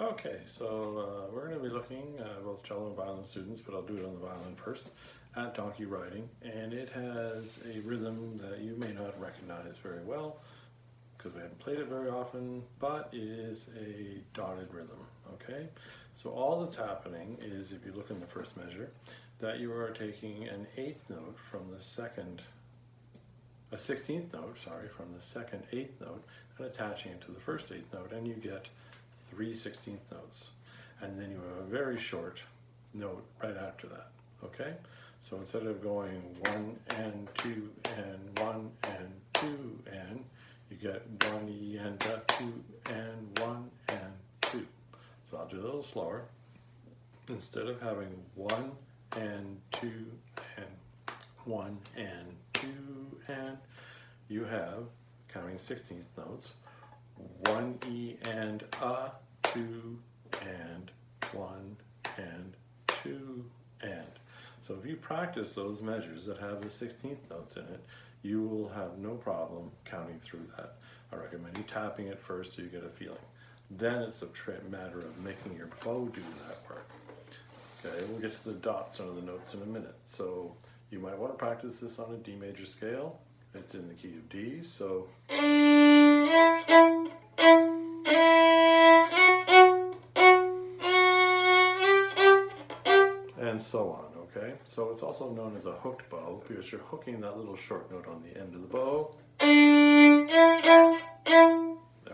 Okay, so we're going to be looking, both cello and violin students, but I'll do it on the violin first, at donkey riding. And it has a rhythm that you may not recognize very well, because we haven't played it very often, but it is a dotted rhythm, okay? So all that's happening is, if you look in the first measure, that you are taking an eighth note from the second, a 16th note, sorry, from the second eighth note, and attaching it to the first eighth note, and you get 3 16th notes. And then you have a very short note right after that, okay? So instead of going 1 and 2 and 1 and 2 and, you get 1 and 2 and 1 and 2. So I'll do it a little slower. Instead of having 1 and 2 and 1 and 2 and, you have, counting 16th notes, 1 E and a, 2 and 1 and 2 and. So if you practice those measures that have the 16th notes in it, you will have no problem counting through that. I recommend you tapping it first so you get a feeling. Then it's a matter of making your bow do that work. Okay, we'll get to the dots under the notes in a minute. So you might want to practice this on a D major scale. It's in the key of D, so and so on, okay? So it's also known as a hooked bow because you're hooking that little short note on the end of the bow.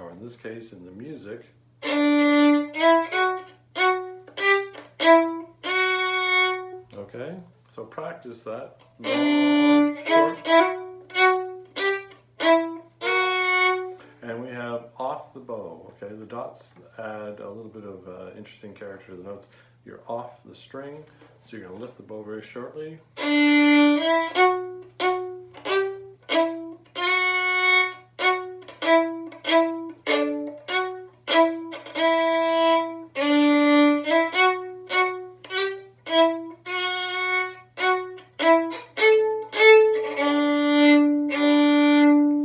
Or in this case, in the music, okay? So practice that. Long, short. And we have off the bow, okay? The dots add a little bit of interesting character to the notes. You're off the string, so you're going to lift the bow very shortly. Then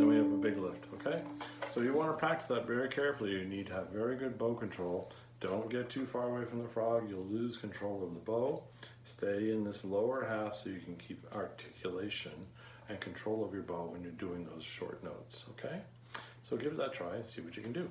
we have a big lift, okay? So you want to practice that very carefully. You need to have very good bow control. Don't get too far away from the frog. You'll lose control of the bow. Stay in this lower half so you can keep articulation and control of your bow when you're doing those short notes, okay? So give it that try and see what you can do.